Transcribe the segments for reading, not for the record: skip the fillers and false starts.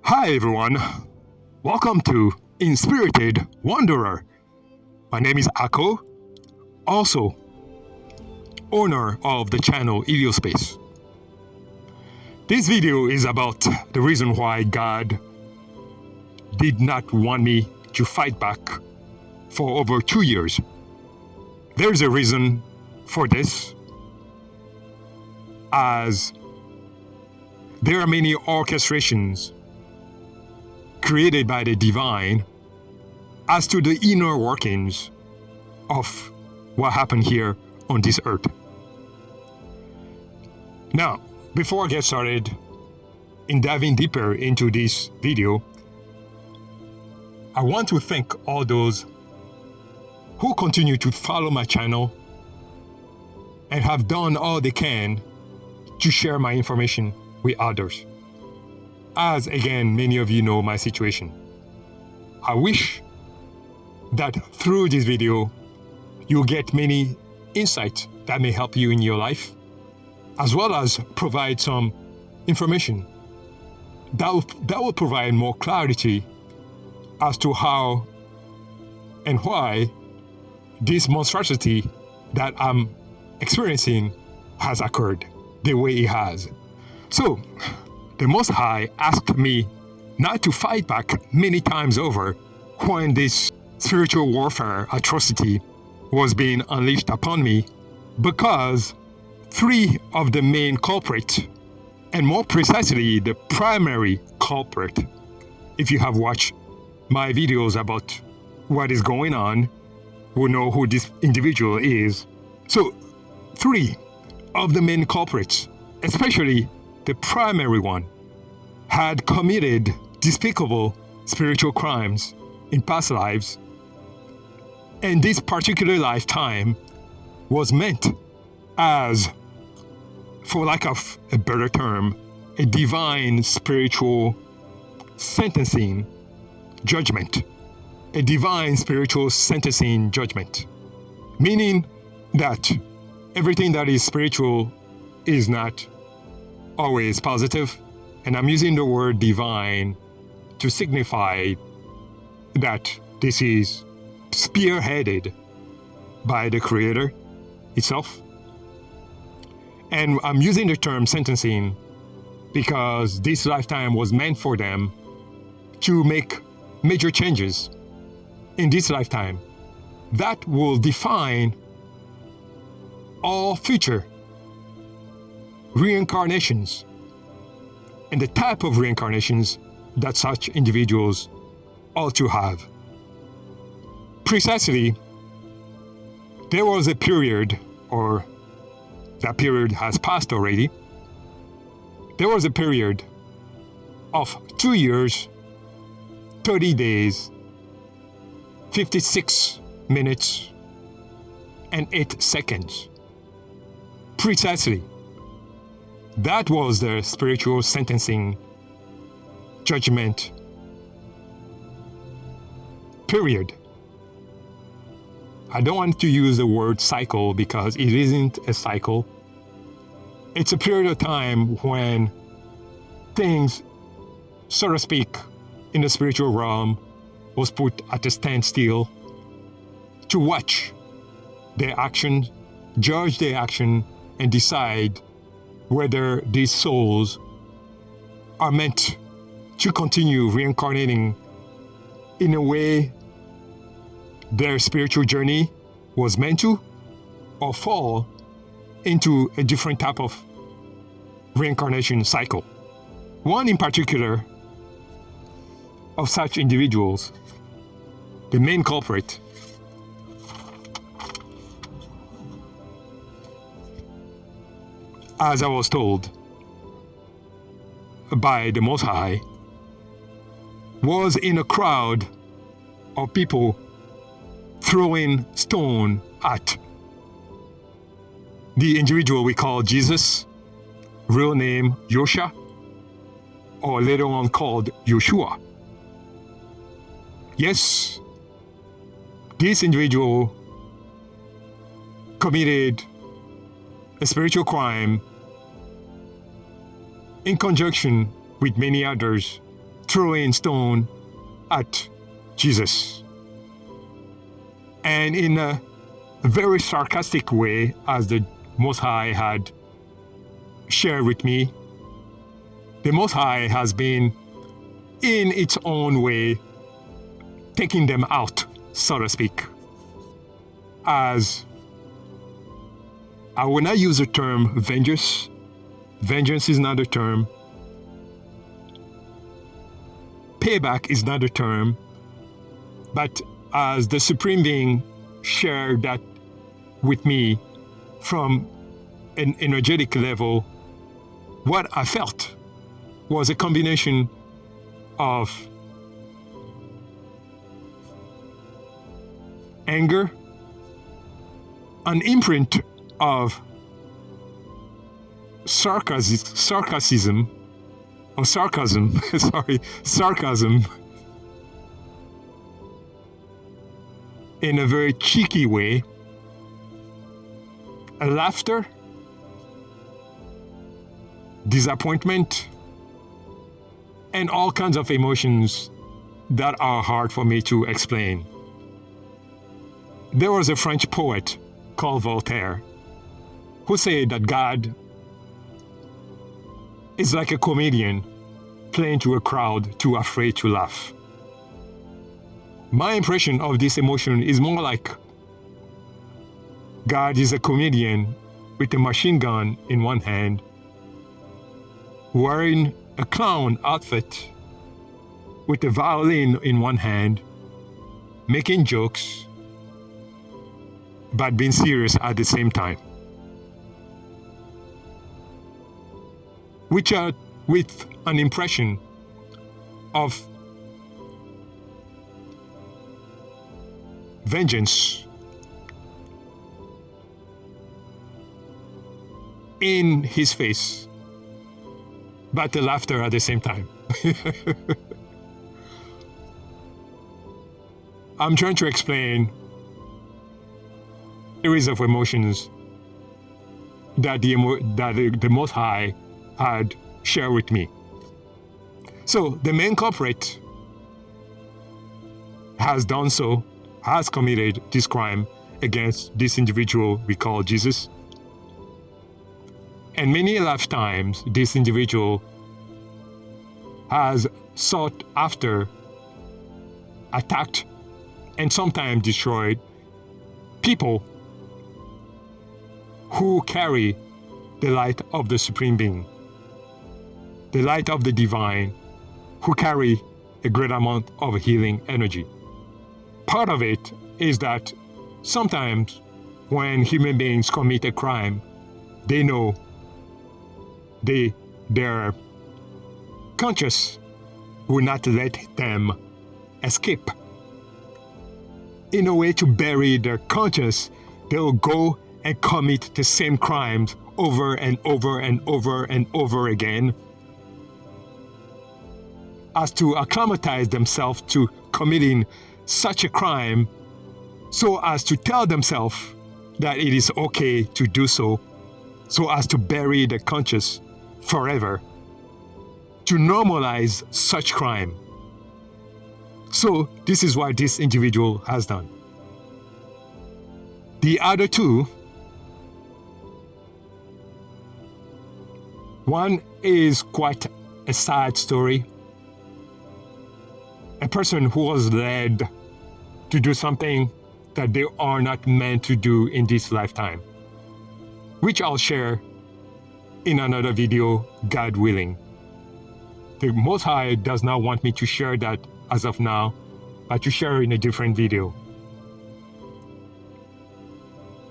Hi everyone, welcome to Inspirited Wanderer. My name is Ako, also owner of the channel Iliospace. This video is about the reason why God did not want me to fight back for over 2 years. There's a reason for this, as there are many orchestrations created by the divine as to the inner workings of what happened here on this earth. Now, before I get started in diving deeper into this video, I want to thank all those who continue to follow my channel and have done all they can to share my information with others. As again, many of you know my situation. I wish that through this video, you'll get many insights that may help you in your life, as well as provide some information that will provide more clarity as to how and why this monstrosity that I'm experiencing has occurred the way it has. So, the Most High asked me not to fight back many times over when this spiritual warfare atrocity was being unleashed upon me, because 3 of the main culprits, and more precisely the primary culprit, if you have watched my videos about what is going on, will know who this individual is. So 3 of the main culprits, especially the primary one, had committed despicable spiritual crimes in past lives, and this particular lifetime was meant as, for lack of a better term, a divine spiritual sentencing judgment. A divine spiritual sentencing judgment. Meaning that everything that is spiritual is not always positive, and I'm using the word divine to signify that this is spearheaded by the Creator itself. And I'm using the term sentencing because this lifetime was meant for them to make major changes in this lifetime that will define all future reincarnations and the type of reincarnations that such individuals ought to have. Precisely, there was a period, or that period has passed already. There was a period of 2 years, 30 days, 56 minutes, and 8 seconds. Precisely. That was the spiritual sentencing judgment period. I don't want to use the word cycle because it isn't a cycle. It's a period of time when things, so to speak, in the spiritual realm was put at a standstill to watch their action, judge their action, and decide whether these souls are meant to continue reincarnating in a way their spiritual journey was meant to, or fall into a different type of reincarnation cycle. One in particular of such individuals, the main culprit, as I was told by the Most High, was in a crowd of people throwing stone at the individual we call Jesus, real name Yosha, or later on called Yoshua. Yes, this individual committed a spiritual crime in conjunction with many others throwing stone at Jesus. And in a very sarcastic way, as the Most High had shared with me, the Most High has been, in its own way, taking them out, so to speak. As I will not use the term vengeance. Vengeance is not a term. Payback is not a term. But as the Supreme Being shared that with me from an energetic level, what I felt was a combination of anger, an imprint of sarcasm, in a very cheeky way, a laughter, disappointment, and all kinds of emotions that are hard for me to explain. There was a French poet called Voltaire who said that God is like a comedian playing to a crowd too afraid to laugh. My impression of this emotion is more like God is a comedian with a machine gun in one hand, wearing a clown outfit with a violin in one hand, making jokes, but being serious at the same time. Which are with an impression of vengeance in his face, but the laughter at the same time. I'm trying to explain a series of emotions that the Most High had shared with me. So the main culprit has done so, has committed this crime against this individual we call Jesus. And many lifetimes, this individual has sought after, attacked, and sometimes destroyed people who carry the light of the Supreme Being, the light of the Divine, who carry a great amount of healing energy. Part of it is that sometimes when human beings commit a crime, they know their conscious will not let them escape. In a way to bury their conscience, they'll go and commit the same crimes over and over and over and over again, as to acclimatize themselves to committing such a crime, so as to tell themselves that it is okay to do so, so as to bury the conscience forever, to normalize such crime. So this is what this individual has done. The other two, one is quite a sad story. A person who was led to do something that they are not meant to do in this lifetime, which I'll share in another video, God willing. The Most High does not want me to share that as of now, but to share in a different video.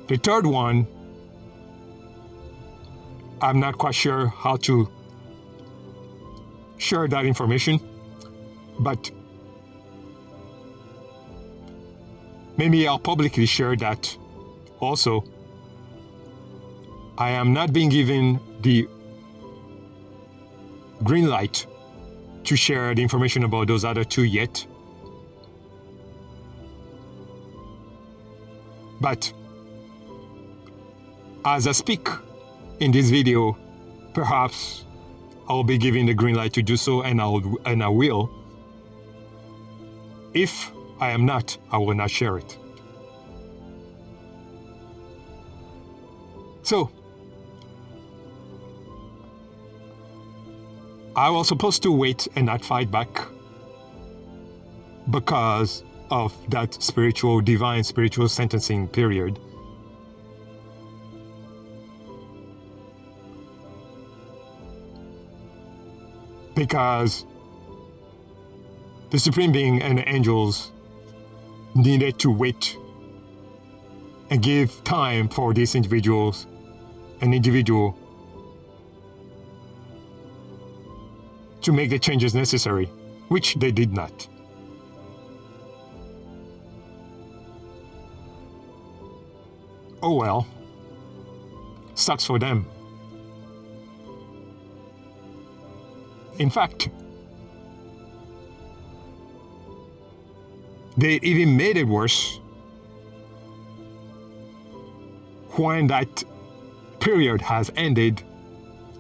The third one, I'm not quite sure how to share that information, but maybe I'll publicly share that also. I am not being given the green light to share the information about those other two yet. But as I speak in this video, perhaps I'll be giving the green light to do so, and I will. If I am not, I will not share it. So, I was supposed to wait and not fight back because of that divine spiritual sentencing period. Because the Supreme Being and the angels needed to wait and give time for these individuals, an individual, to make the changes necessary, which they did not. Oh well, sucks for them. In fact, they even made it worse when that period has ended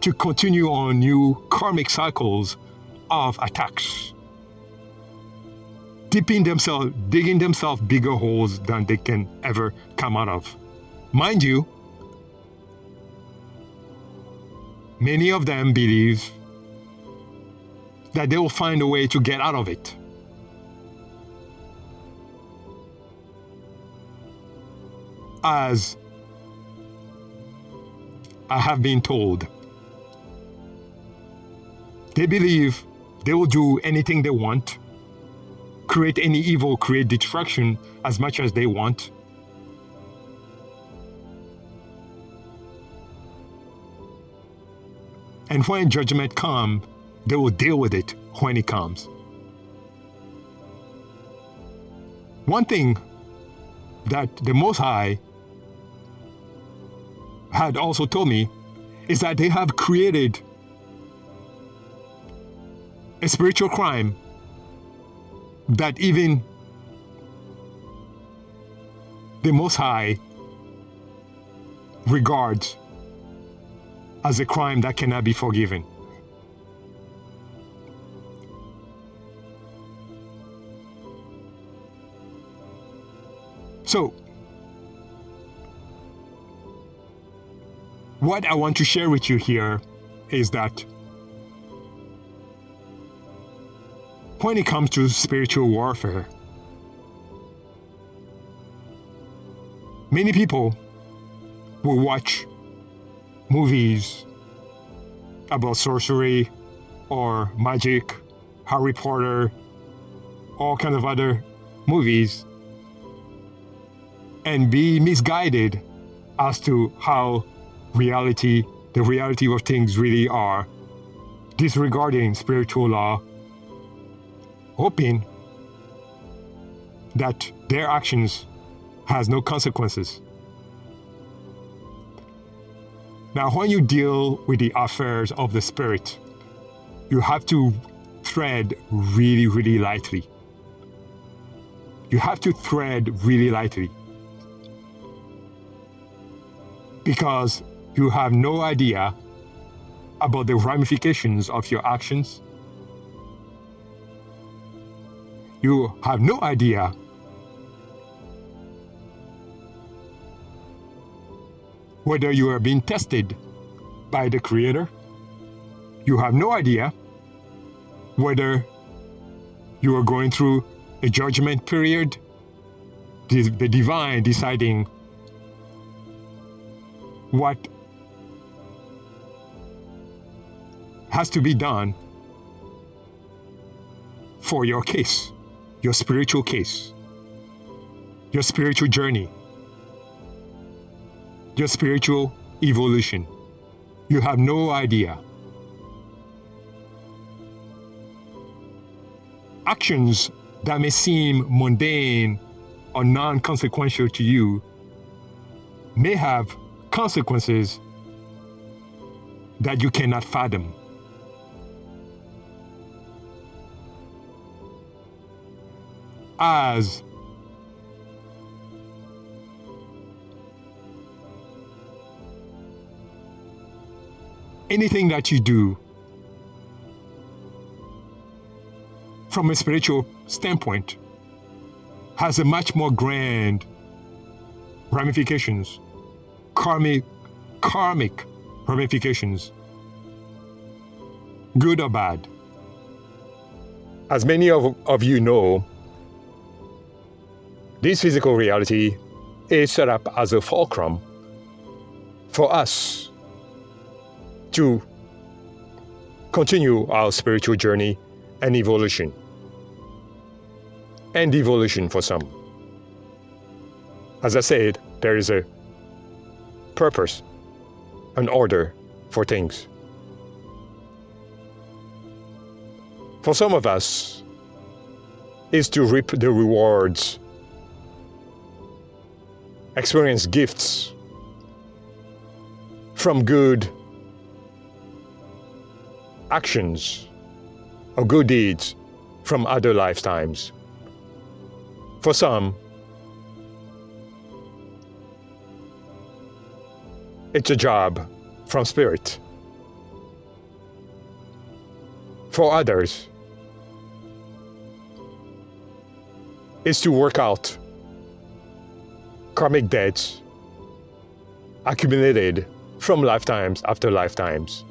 to continue on new karmic cycles of attacks, digging themselves bigger holes than they can ever come out of. Mind you, many of them believe that they will find a way to get out of it. As I have been told, they believe they will do anything they want, create any evil, create destruction as much as they want. And when judgment comes, they will deal with it when it comes. One thing that the Most High had also told me is that they have created a spiritual crime that even the Most High regards as a crime that cannot be forgiven. So, what I want to share with you here is that when it comes to spiritual warfare, many people will watch movies about sorcery or magic, Harry Potter, all kinds of other movies, and be misguided as to how the reality of things really are, disregarding spiritual law, hoping that their actions has no consequences. Now, when you deal with the affairs of the spirit, you have to tread really, really lightly. You have to tread really lightly, because you have no idea about the ramifications of your actions. You have no idea whether you are being tested by the Creator. You have no idea whether you are going through a judgment period, the divine deciding what has to be done for your case, your spiritual case, your spiritual journey, your spiritual evolution. You have no idea. Actions that may seem mundane or non-consequential to you may have consequences that you cannot fathom. As anything that you do from a spiritual standpoint, has a much more grand ramifications, karmic ramifications, good or bad. As many of you know, this physical reality is set up as a fulcrum for us to continue our spiritual journey and evolution. And evolution for some. As I said, there is a purpose, an order for things. For some of us, is to reap the rewards, experience gifts from good actions or good deeds from other lifetimes. For some, it's a job from spirit. For others, it's to work out karmic debts accumulated from lifetimes after lifetimes.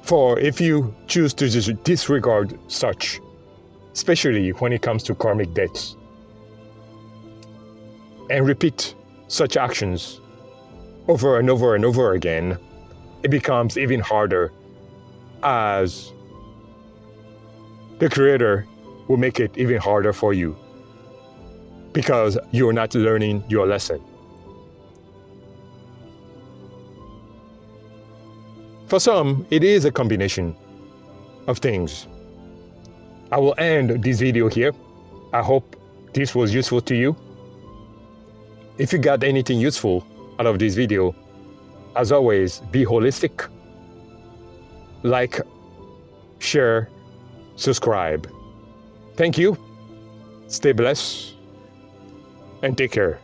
For if you choose to disregard such, especially when it comes to karmic debts, and repeat such actions over and over and over again, it becomes even harder, as the Creator will make it even harder for you because you're not learning your lesson. For some, it is a combination of things. I will end this video here. I hope this was useful to you. If you got anything useful out of this video, as always, be holistic. Like, share, subscribe. Thank you. Stay blessed and take care.